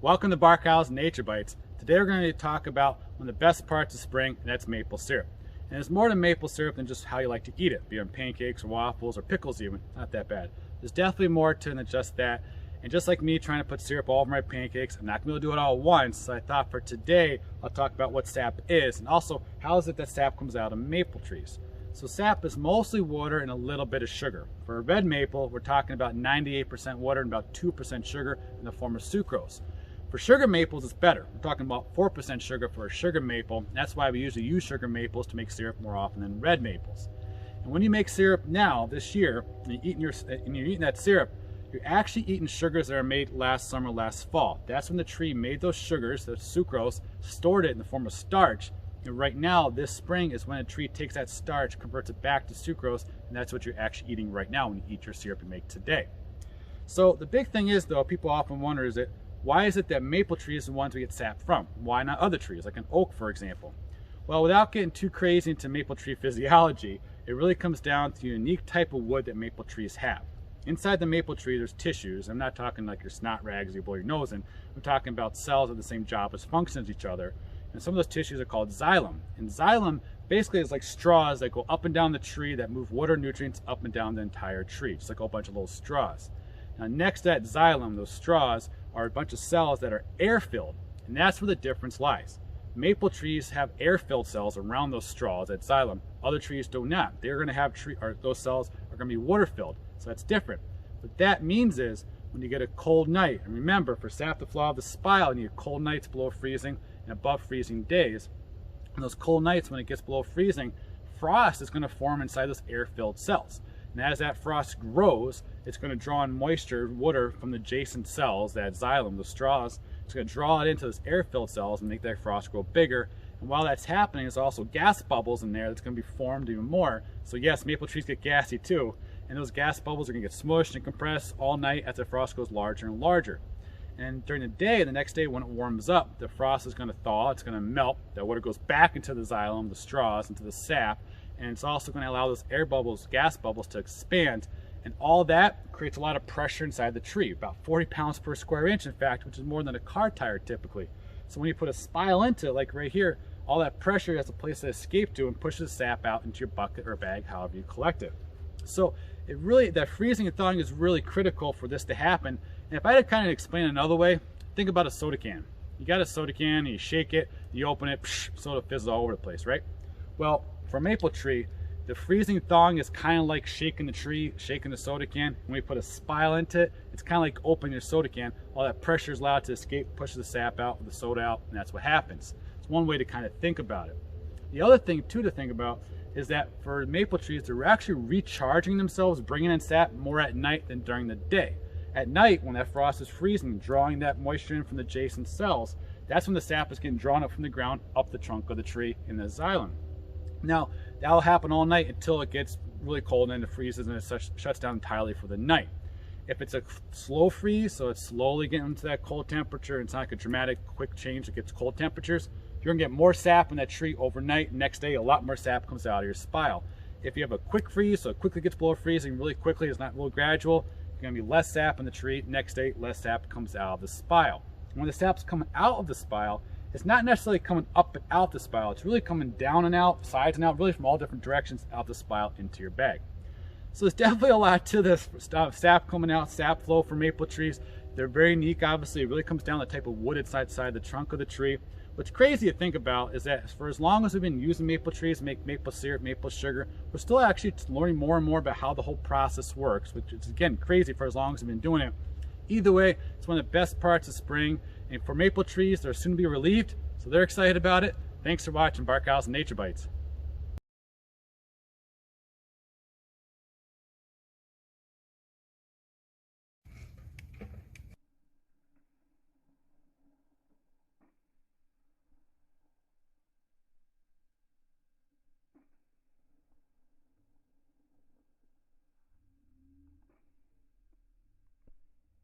Welcome to Barkhausen Nature Bites. Today we're going to talk about one of the best parts of spring, and that's maple syrup. And it's more than maple syrup than just how you like to eat it, be it on pancakes or waffles or pickles even. Not that bad. There's definitely more to it than just that. And just like me trying to put syrup all over my pancakes, I'm not going to be able to do it all at once. So I thought for today, I'll talk about what sap is and also how is it that sap comes out of maple trees. So sap is mostly water and a little bit of sugar. For a red maple, we're talking about 98% water and about 2% sugar in the form of sucrose. For sugar maples, it's better. We're talking about 4% sugar for a sugar maple. That's why we usually use sugar maples to make syrup more often than red maples. And when you make syrup now, this year, and you're eating that syrup, you're actually eating sugars that are made last summer, last fall. That's when the tree made those sugars, the sucrose, stored it in the form of starch. And right now, this spring is when a tree takes that starch, converts it back to sucrose, and that's what you're actually eating right now when you eat your syrup you make today. So the big thing is, though, people often wonder, is that why is it that maple trees are the ones we get sap from? Why not other trees, like an oak, for example? Well, without getting too crazy into maple tree physiology, it really comes down to the unique type of wood that maple trees have. Inside the maple tree, there's tissues. I'm not talking like your snot rags you blow your nose in. I'm talking about cells of the same job as function as each other. And some of those tissues are called xylem. And xylem basically is like straws that go up and down the tree that move water nutrients up and down the entire tree, just like a whole bunch of little straws. Now next to that xylem, those straws, are a bunch of cells that are air-filled. And that's where the difference lies. Maple trees have air-filled cells around those straws at xylem. Other trees do not. They're going to have those cells are going to be water-filled. So that's different. What that means is when you get a cold night, and remember, for sap to flow out of the spile, you need cold nights below freezing and above freezing days. And those cold nights, when it gets below freezing, frost is going to form inside those air-filled cells. And as that frost grows, it's going to draw in moisture, water from the adjacent cells, that xylem, the straws. It's going to draw it into those air-filled cells and make that frost grow bigger. And while that's happening, there's also gas bubbles in there that's going to be formed even more. So yes, maple trees get gassy too. And those gas bubbles are going to get smushed and compressed all night as the frost goes larger and larger. And during the day, the next day when it warms up, the frost is going to thaw, it's going to melt, that water goes back into the xylem, the straws, into the sap, and it's also going to allow those air bubbles, gas bubbles to expand. And all that creates a lot of pressure inside the tree, about 40 pounds per square inch, in fact, which is more than a car tire typically. So when you put a spile into it, like right here, all that pressure has a place to escape to and pushes the sap out into your bucket or bag, however you collect it. So it really, that freezing and thawing is really critical for this to happen. And if I had to kind of explain it another way, think about a soda can. You got a soda can, and you shake it, you open it, soda fizzles all over the place, right? Well, for a maple tree, the freezing thawing is kind of like shaking the tree, shaking the soda can. When we put a spile into it, it's kind of like opening your soda can. All that pressure is allowed to escape, pushes the sap out, the soda out, and that's what happens. It's one way to kind of think about it. The other thing too to think about is that for maple trees, they're actually recharging themselves, bringing in sap more at night than during the day. At night, when that frost is freezing, drawing that moisture in from the adjacent cells, that's when the sap is getting drawn up from the ground, up the trunk of the tree in the xylem. Now, that'll happen all night until it gets really cold and it freezes and it shuts down entirely for the night. If it's a slow freeze, so it's slowly getting into that cold temperature, and it's not like a dramatic, quick change that gets cold temperatures, you're gonna get more sap in that tree overnight. Next day, a lot more sap comes out of your spile. If you have a quick freeze, so it quickly gets below freezing really quickly, it's not real gradual, you're gonna be less sap in the tree. Next day, less sap comes out of the spile. And when the sap's coming out of the spile, it's not necessarily coming up and out the spile, it's really coming down and out, sides and out, really from all different directions out the spile into your bag. So there's definitely a lot to this sap coming out, sap flow for maple trees. They're very unique, obviously. It really comes down to the type of wood inside the trunk of the tree. What's crazy to think about is that for as long as we've been using maple trees to make maple syrup, maple sugar, we're still actually learning more and more about how the whole process works, which is, again, crazy for as long as we've been doing it. Either way, it's one of the best parts of spring. And for maple trees, they're soon to be relieved, so they're excited about it. Thanks for watching Barkhausen Nature Bites.